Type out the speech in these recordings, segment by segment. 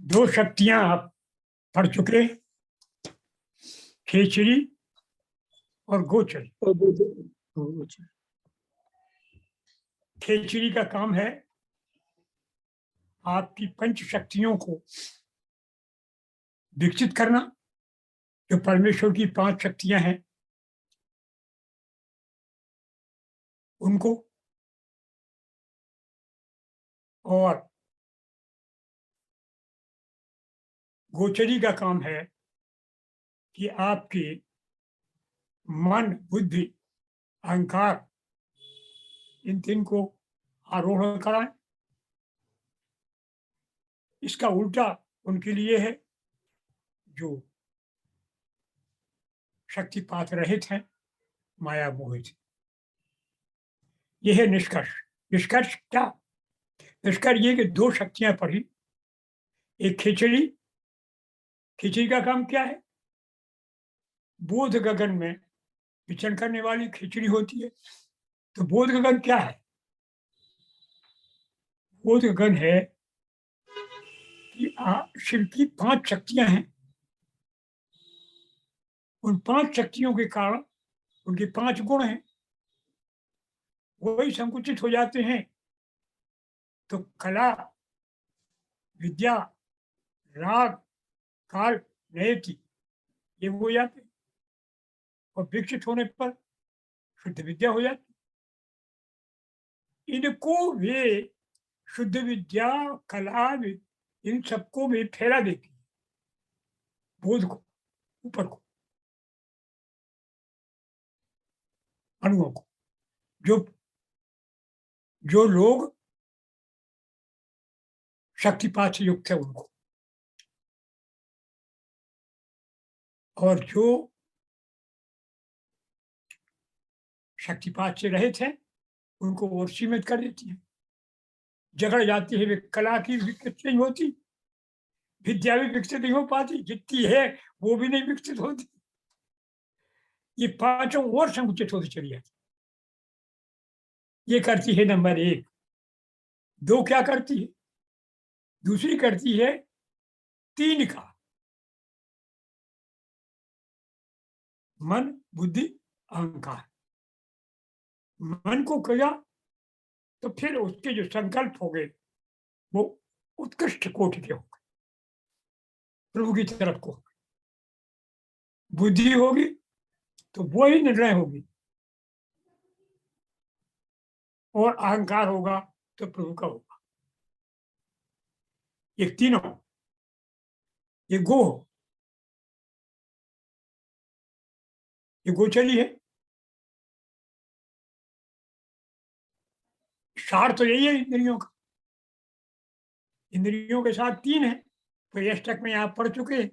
दो शक्तियां आप पढ़ चुके, खेचरी और गोचरी। खेचरी का काम है आपकी पंच शक्तियों को विकसित करना, जो परमेश्वर की 5 शक्तियां हैं उनको, और गोचरी का काम है कि आपके मन, बुद्धि, अहंकार, इन 3 को आरोहण कराएं। इसका उल्टा उनके लिए है जो शक्तिपात रहित हैं, माया मोहित। यह है निष्कर्ष। निष्कर्ष क्या? निष्कर्ष ये कि 2 शक्तियां पढ़ी। एक खिचड़ी। खिचड़ी का काम क्या है? बोध गगन में विचरण करने वाली खिचड़ी होती है। तो बोध गगन क्या है? बोध गगन है कि शिव की 5 शक्तियां हैं। उन 5 शक्तियों के कारण उनके 5 गुण हैं, वही संकुचित हो जाते हैं तो कला, विद्या, राग, काल, नयति ये हो जाते हैं, और विकसित होने पर शुद्ध विद्या हो जाती। इनको वे शुद्ध विद्या, कला, इन सबको भी फैला देती है, बोध को, ऊपर को, अणुओं को। जो जो लोग शक्तिपात से युक्त है उनको, और जो शक्तिपात से रहित है उनको और सीमित कर देती है, जगड़ जाती है। वे कला की विकसित नहीं होती, विद्या भी विकसित नहीं हो पाती, जितनी है वो भी नहीं विकसित होती। ये 5 और संकुचित होती चली जाती। ये करती है नंबर 1। 2 क्या करती है? दूसरी करती है 3 का, मन, बुद्धि, अहंकार। मन को किया तो फिर उसके जो संकल्प हो गए वो उत्कृष्ट कोटि के हो गए, प्रभु की तरफ को। बुद्धि होगी तो वो ही निर्णय होगी, और अहंकार होगा तो प्रभु का होगा। ये तीनों, ये गो, ये गोचरी है। सार तो यही है इंद्रियों का। इंद्रियों के साथ 3 है, तो अष्टक में आप पढ़ चुके हैं,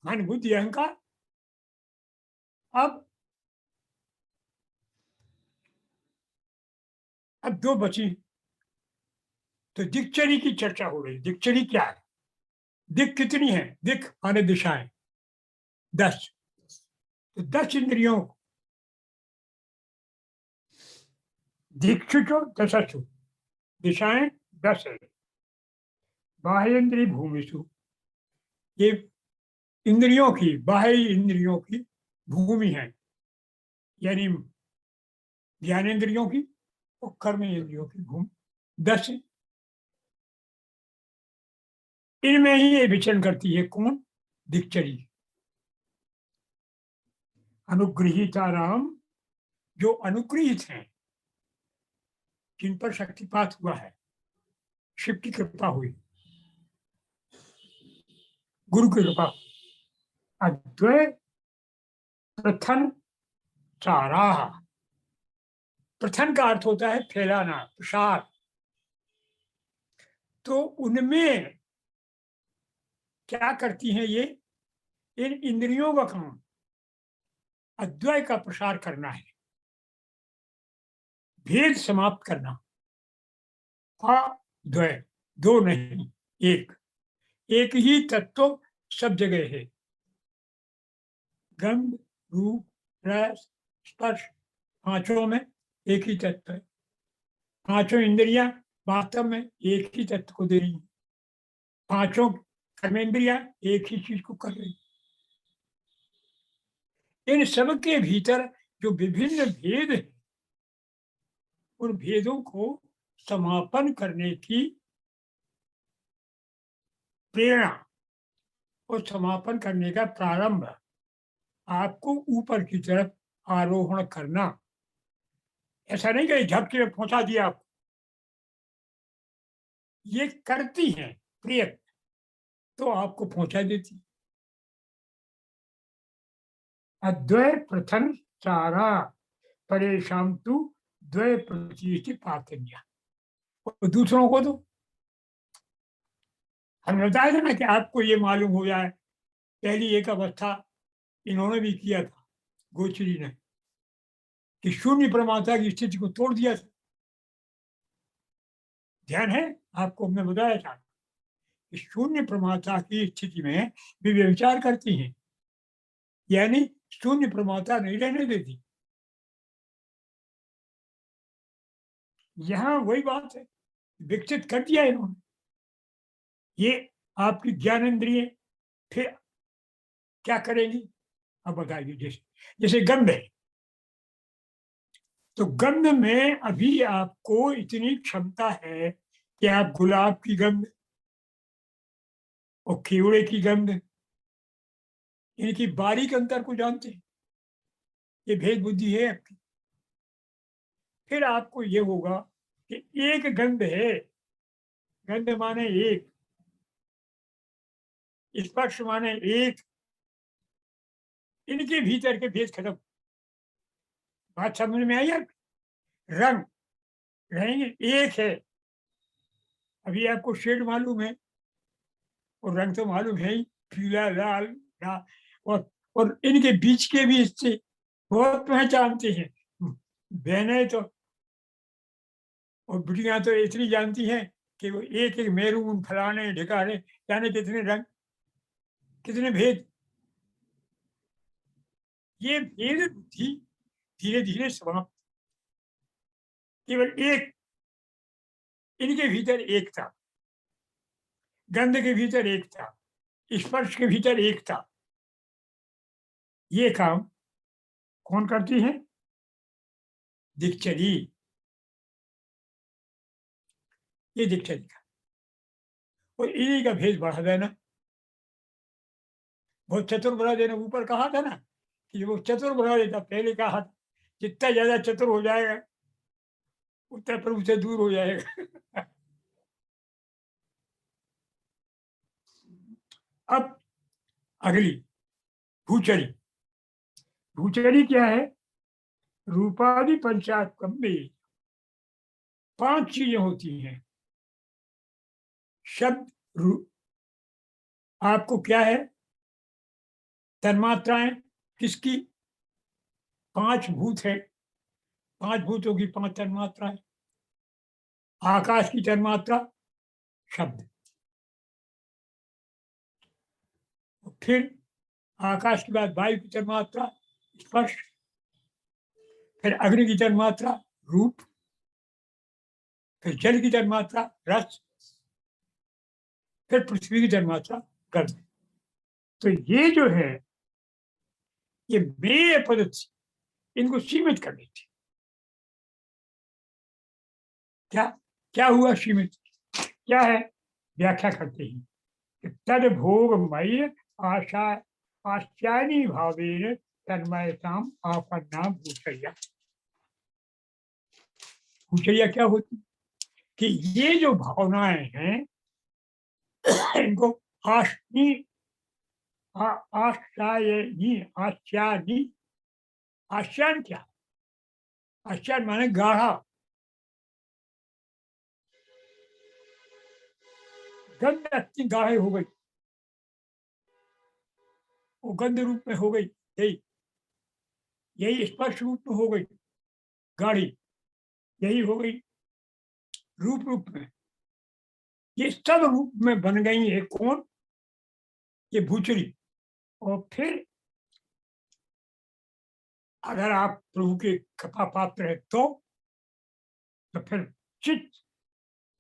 मन, बुद्धि, अहंकार। अब 2 बची, तो दिक्चरी की चर्चा हो रही। दिक्चरी क्या है? दिक कितनी है? दिक माने दिशाएं, 10। तो 10 इंद्रियों, दिक्षुचो दशसु, दिशाएं 10 है। बाह्य इंद्रिय भूमिषु, ये इंद्रियों की, बाह्य इंद्रियों की भूमि है, यानी ज्ञानेन्द्रियों की और कर्म इंद्रियों की भूमि 10। इनमें ही ये विचरण करती है। कौन? दिक्चरी। अनुगृहीता राम, जो अनुगृहित हैं, जिन पर शक्तिपात हुआ है, शिव की कृपा हुई, गुरु की कृपा, अद्वैत प्रथन चारा। प्रथन का अर्थ होता है फैलाना, प्रसार। तो उनमें क्या करती हैं ये? इन इंद्रियों का काम अद्वैत का प्रसार करना है, भेद समाप्त करना। अद्वैत, 2 नहीं, 1। एक ही तत्व सब जगह है। गंध, रूप, रस, स्पर्श, 5 में एक ही तत्व है। 5 इंद्रियां वास्तव में एक ही तत्व को दे रही हैं। पांचों कर्मेंद्रियां एक ही चीज को कर रही। इन सब के भीतर जो विभिन्न भेद हैं, उन भेदों को समापन करने की प्रेरणा और समापन करने का प्रारंभ आपको ऊपर की तरफ आरोहण करना। ऐसा नहीं कि झपके में पहुंचा दिया आपको, ये करती हैं प्रयत्न तो आपको पहुंचा देती। अद्वय प्रथम सारा परेशान तू द्वय प्रतीति पातन्या। और दूसरों को तो हमने बताया था ना कि आपको ये मालूम हो जाए। पहली एक अवस्था इन्होंने भी किया था, गोचरी ने, कि शून्य परमात्मा की स्थिति को तोड़ दिया था। ध्यान है आपको, हमने बताया था कि शून्य परमात्मा की स्थिति में भी वे विचार करती हैं, यानी शून्य परमात्मा नहीं रहने देती। यहां वही बात है, विकसित कर दिया इन्होंने। ये आपकी ज्ञानेन्द्रिय फिर क्या करेंगी, अब बताइए। जैसे जैसे गंध है, तो गंध में अभी आपको इतनी क्षमता है कि आप गुलाब की गंध और केवड़े की गंध, इनकी बारीक अंतर को जानते हैं। ये भेद बुद्धि है आपकी। फिर आपको ये होगा कि एक गंध है, गंध माने एक, स्पर्श माने एक, इनके भीतर के भेद खत्म। बात समझ में आई आप? रंग रहेंगे एक है, अभी आपको शेड मालूम है और रंग तो मालूम है ही, पीला लाल और इनके बीच के भी इससे बहुत पहचानते हैं। बहनें तो और बुढ़ियां तो इतनी जानती हैं कि वो एक एक मेरून फलाने ढिकाने जाने कितने रंग, कितने भेद। ये भेद बुद्धि धीरे धीरे समाप्त। केवल एक, इनके भीतर एक था, गंध के भीतर एक था, स्पर्श के भीतर एक था। ये काम कौन करती है? दिक्चरी। ये दिक्चरी का, और इन्हीं का भेद बढ़ा देना, बहुत चतुर बना देना। ऊपर कहा था ना कि वो चतुर बना देता, पहले कहा था जितना ज्यादा चतुर हो जाएगा उतना प्रभु से दूर हो जाएगा। अब अगली भूचरी। भूचरी क्या है? रूपादि पंचात्म में पांच चीजें होती हैं। शब्द, आपको क्या है? तन्मात्राएं किसकी? पांच भूत है, पांच भूतों की पांच तन्मात्राएं। आकाश की तन्मात्रा शब्द, फिर आकाश के बाद वायु की तन्मात्रा स्पर्श, फिर अग्नि की तन्मात्रा रूप, फिर जल की तन्मात्रा रस, फिर पृथ्वी की तन्मात्रा गंध। तो ये जो है ये मेय पद्धति इनको सीमित कर देती। क्या क्या हुआ सीमित? क्या है? व्याख्या करते हैं तद भोगमय आशा आश्चर्य भावेन तन्मयताम आपन्ना भूषैया। भूषैया क्या होती? कि ये जो भावनाएं हैं इनको आश्नी आश्चर्य आश्चर्य। आश्चर्य क्या? आश्चर्य माने गाढ़ा। गंध इतनी गाढ़ी हो गई, वो गंध रूप में हो गई, यही यही स्पर्श रूप में हो गई गाढ़ी, यही हो गई रूप रूप में। ये सब रूप में बन गई है कौन? ये भूचरी। और फिर अगर आप प्रभु के कृपा पात्र है तो फिर चित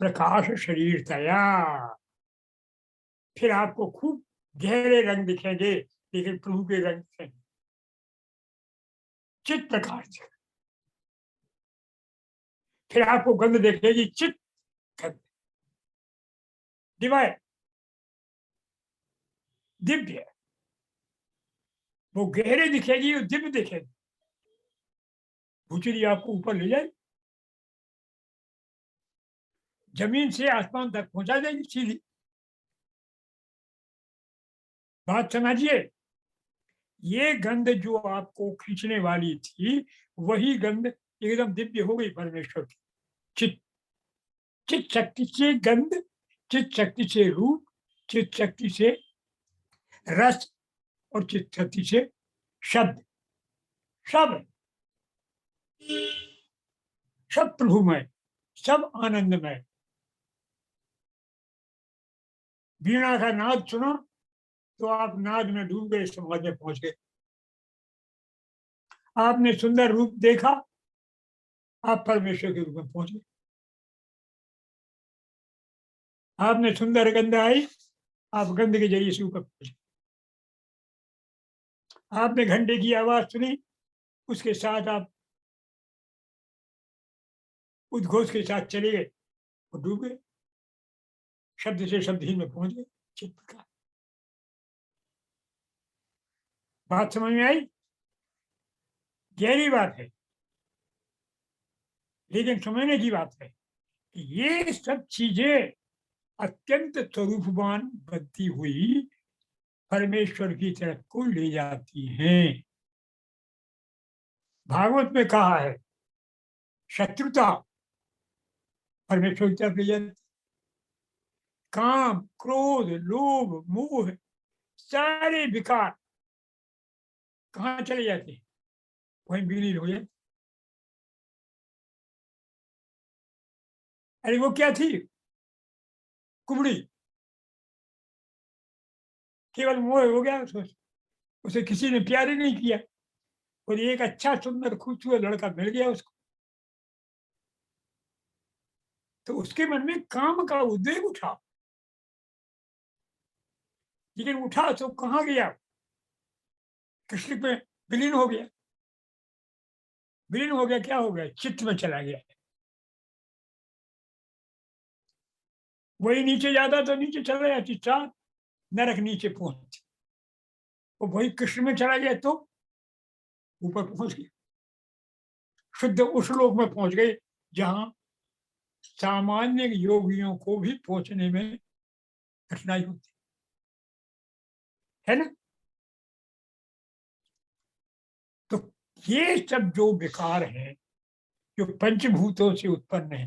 प्रकाश शरीर तया, फिर आपको खूब गहरे रंग दिखेंगे, लेकिन प्रभु के रंग दिखेंगे चित प्रकार से। फिर आपको गंध दिखेगी चित गंध, डिवाइन, दिव्य। वो गहरे दिखेगी और दिव्य दिखेगी। भूचरी आपको ऊपर ले जाए, जमीन से आसमान तक पहुंचा देगी सीधी। बात समझिए, ये गंध जो आपको खींचने वाली थी, वही गंध एकदम दिव्य हो गई परमेश्वर की। चित चित शक्ति से गंध, चित शक्ति से रूप, चित शक्ति से रस और चित शक्ति से शब्द। सब सब प्रभुमय, सब आनंदमय। वीणा का नाद सुना तो आप नाद में डूब गए, समाज में पहुंच गए। आपने सुंदर रूप देखा, आप परमेश्वर के रूप में पहुंच गए। आपने सुंदर गंध आई, आप गंध के जरिए से ऊपर पहुंच गए। आपने घंटे की आवाज सुनी, उसके साथ आप उद्घोष के साथ चले गए और डूब गए, शब्द से शब्दहीन में पहुंच गए। चित प्रकार। बात समझ में आई? गहरी बात है, लेकिन समझने की बात है कि ये सब चीजें अत्यंत स्वरूपवान बनती हुई परमेश्वर की तरफ को ले जाती हैं। भागवत में कहा है, शत्रुता परमेश्वर की तरफ ले जाती। काम, क्रोध, लोभ, मोह, सारे विकार कहाँ चले जाते हैं? वहीं विलीन हो जाए। अरे वो क्या थी? कुबड़ी। केवल मोह हो गया उसको, उसे किसी ने प्यार ही नहीं किया, और एक अच्छा सुंदर खूबसूरत लड़का मिल गया उसको, तो उसके मन में काम का उद्वेग उठा। लेकिन उठा तो कहाँ गया? कृष्ण पे विलीन हो गया। विलीन हो गया, क्या हो गया? चित्त में चला गया। वही नीचे जाता तो नीचे चला गया, चित्त नरक नीचे पहुंच। और वही कृष्ण में चला गया तो ऊपर पहुंच गया, शुद्ध उस लोक में पहुंच गए जहां सामान्य योगियों को भी पहुंचने में कठिनाई होती है ना। तो ये सब जो विकार है, जो पंचभूतों से उत्पन्न है,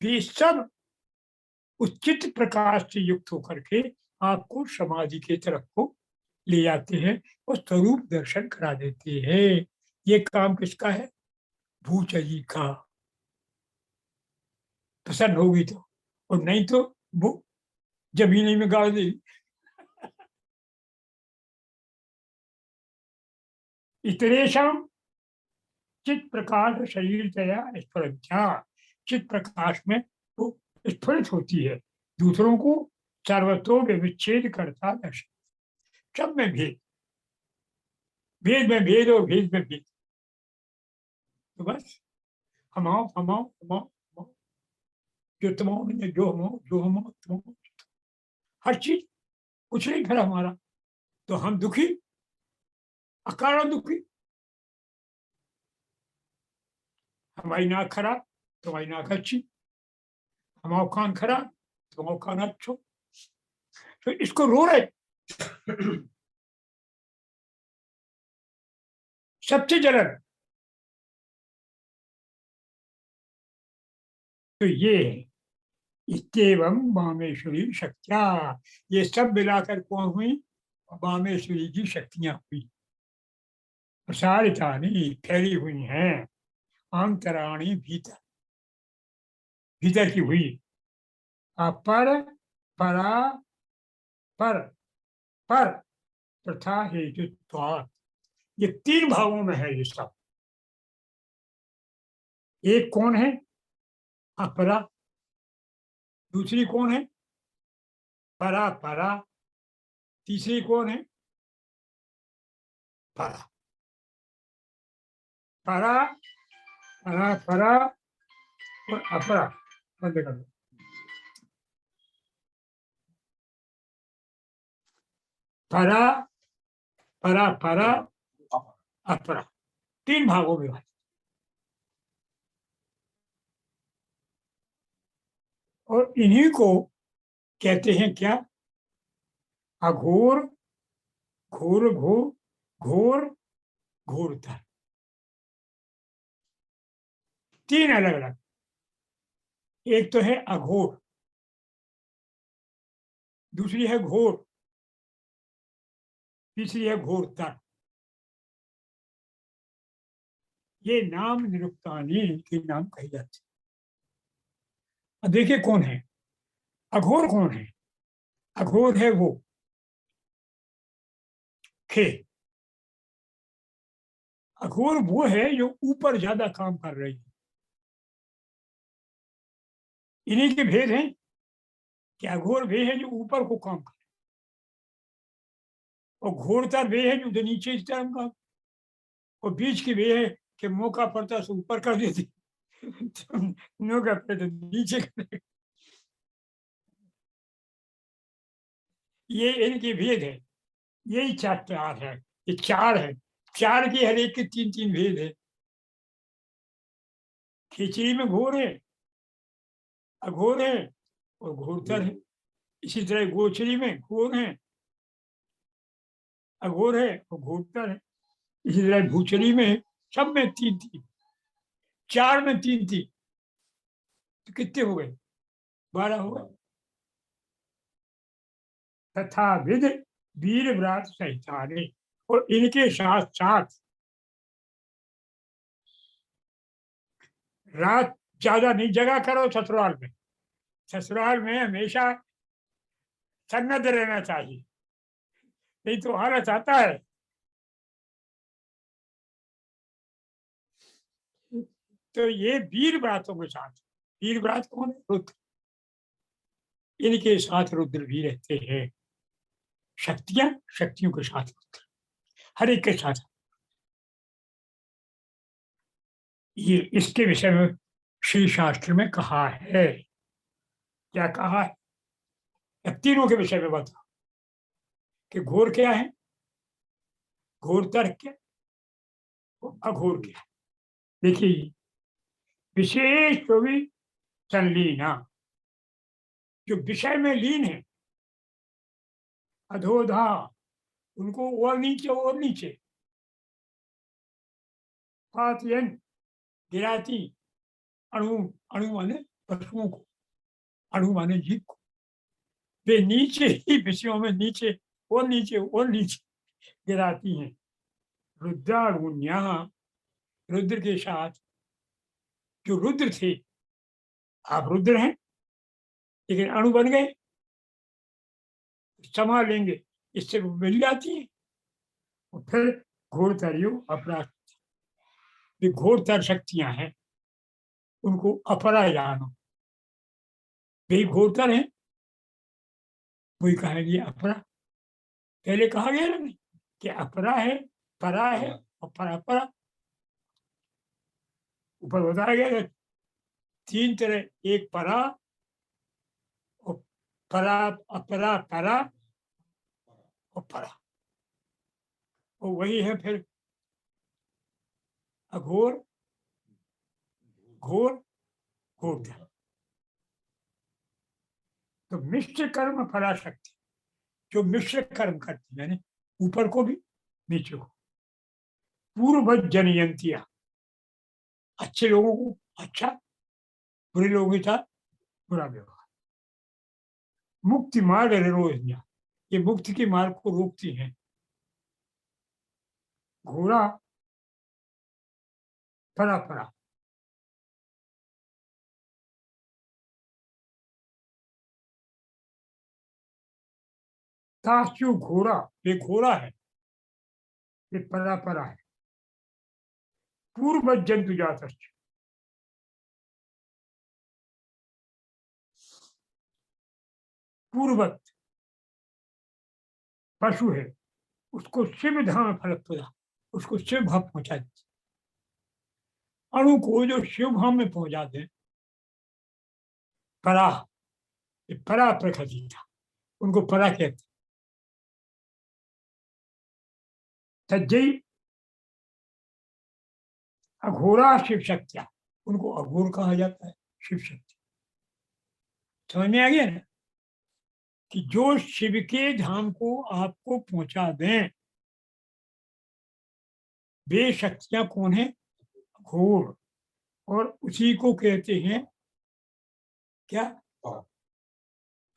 वे सब उचित प्रकाश से युक्त होकर के आपको समाधि की तरफ को ले जाते हैं और स्वरूप दर्शन करा देते हैं। ये काम किसका है? भूचरी का। पसंद होगी तो, और नहीं तो वो जमीन में गाड़ देगी। इतरेशम चित प्रकाश शरीर तया स्फुरज्ञा। चित प्रकाश में वो स्फुरित होती है, दूसरों को सर्वतो विच्छेद करता दर्शन। सब में भेद, भेद में भेद और भेद में भेद। तो बस हमाओ हमाओ हमाओ हमाओ, जो तमाओ नहीं है, जो हमाओ जो हमाओ तमाओ। हर चीज कुछ नहीं खरा हमारा, तो हम दुखी, अकारण दुखी। हमारी नाक खराब, तुम्हारी नाक अच्छी। हमारा कान खराब, तुम्हारा कान अच्छो। तो इसको रो रहे सबसे जलन। तो ये इत्येवं बामेश्वरी शक्तिया, ये सब मिलाकर कौन हुई? बामेश्वरी की शक्तियां हुई। प्रसारितानी फैली हुई हैं, अंतराणी भीतर, भीतर की हुई। अपर, परा, पर, पर तथा हेतुत्वात्, ये तीन भावों में है ये सब। एक कौन है? अपरा। दूसरी कौन है? परा परा, तीसरी कौन है? परा परा परा परा और अपरा। बंद कर दो। परा परा परा अपरा, 3 भागों में विभाजित। और इन्हीं को कहते हैं क्या? अघोर, घोर घोर, घोर घोरता। 3 अलग अलग। एक तो है अघोर, दूसरी है घोर, तीसरी है घोरता। ये नाम निरुक्तानी के नाम कहे जाते हैं। अब देखिए कौन है अघोर? कौन है अघोर? है वो खे। अघोर वो है जो ऊपर ज्यादा काम कर रही है। इन्हीं के भेद हैं कि अघोर वे है जो ऊपर को काम कर, और घोरतर वे है जो नीचे इस तरह काम, और बीच की वे है कि मौका पड़ता है तो ऊपर कर देती मौका पड़ता तो नीचे कर देती। ये इनके भेद है। यही 4 है। ये 4 है। 4 की हर एक के 3 भेद है। खिचड़ी में घोर है, अघोर है और घोरतर है। इसी तरह गोचरी में घोर है, अघोर है और घोरतर है। इसी तरह भूचरी में है। सब में 3 4 में 3 तो कितने हो गए? 12 हो गए। तथा विद वीर व्रात सहिताने, और इनके साथ साथ रात ज्यादा नहीं जगा करो ससुराल में। ससुराल में हमेशा सन्नत रहना चाहिए, नहीं तो आलस आता है। तो ये वीर व्रातों के साथ, वीर व्रात कौन है? रुद्र। इनके साथ रुद्र भी रहते हैं। शक्तियां, शक्तियों के साथ रुद्र, हर एक के साथ। ये इसके विषय में श्री शास्त्र में कहा है। क्या कहा है? अब तीनों के विषय में बताओ कि घोर क्या है, घोर तर्क क्या, अघोर क्या है। देखिए, विशेष तो भी संलीना, जो विषय में लीन है, अधोधा, उनको और नीचे और नीचे, फातियन, गिराती, अणु, अणु माने पशुओं को, अणु माने जीव को, वे नीचे ही विषयों में नीचे और नीचे और नीचे गिराती हैं। रुद्राणुन्या, रुद्र के साथ जो रुद्र थे, आप रुद्र हैं लेकिन अणु बन गए, समा लेंगे, इससे वो मिल जाती है। और फिर घोरतरियो अपराध, ये घोरतर शक्तियां हैं, उनको अपरा जानो। वे घोरतर है, वही कहेंगे अपरा। पहले कहा गया ना नहीं कि अपरा है, परा है और परापरा। ऊपर बताया गया था 3 तरह, एक परा और परा, अपरा, परा और परा। और वही है फिर अघोर, घोर, घोरधर। तो मिश्र कर्म फलाशक्ति, जो मिश्र कर्म करती है, यानी ऊपर को भी नीचे को। पूर्व जनयंतिया, अच्छे लोगों को अच्छा, बुरे लोगों के साथ बुरा व्यवहार। मुक्ति मार्ग निरोधन्या, ये मुक्ति के मार्ग को रोकती है। घोड़ा, परा परा, ताशु घोड़ा, ये घोड़ा है, ये परा परा है। पूर्व जंतु जात, पूर्वत पशु है उसको शिव धाम फलप्रदा, उसको शिव भाव पहुंचा देती। अणु को जो शिव भाव में पहुंचा दे, परा, ये परा प्रकृति था, उनको परा कहते। तज्जई अघोरा शिव शक्तिया, उनको अघोर कहा जाता है, शिव शक्ति। समझ में आ गया ना कि जो शिव के धाम को आपको पहुंचा दें, वे शक्तियां कौन है? घोर। और उसी को कहते हैं क्या?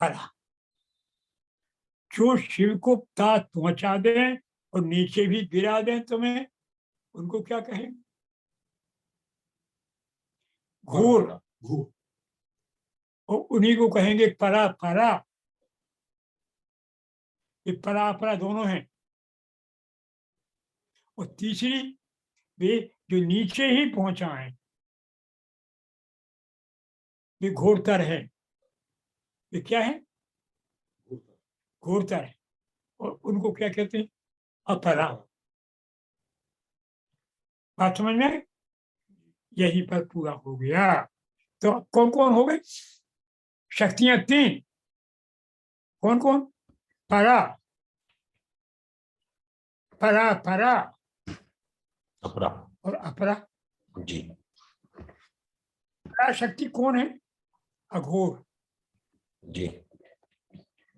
परा। जो शिव को तात पहुंचा दें और नीचे भी गिरा दें तुम्हें, उनको क्या कहें? घोर। और उन्हीं को कहेंगे परा परा। ये परा परा दोनों हैं। और तीसरी, वे जो नीचे ही पहुंचाएं, वे घोरतर है। ये क्या है? घोरतर है। और उनको क्या कहते हैं? अपरा। बात समझ में? यही पर पूरा हो गया। तो कौन कौन हो गए? शक्तियां तीन। कौन कौन? परा, परा परा अपरा और अपरा। जी। परा शक्ति कौन है? अघोर। जी।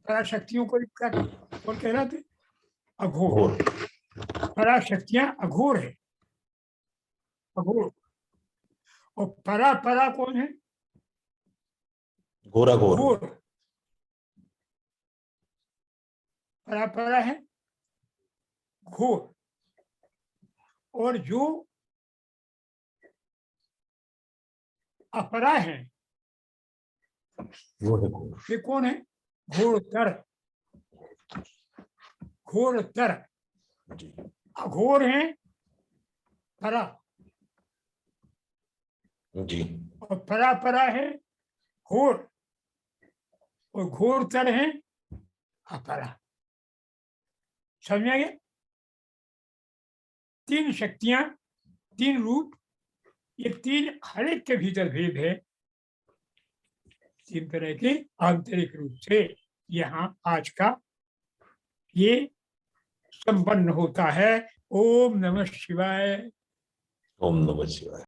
परा शक्तियों को क्या कौन कहलाते? अघोर। घोर। परा शक्तियां अघोर है, अघोर। और परा परा कौन है? घोरा घोर। घोर। परा परा है घोर। और जो अपरा है, वो है घोर। वे कौन है? घोरतर। घोरतर। जी। अघोर है परा, जी। और परा परा है घोर, और घोरतर है अपरा। समझ में आ गया? तीन शक्तियां, तीन रूप, ये तीन हर एक के भीतर भेद है। तीन तरह के आंतरिक रूप से यहाँ आज का ये संपन्न होता है। ओम नमः शिवाय। ओम नमः शिवाय।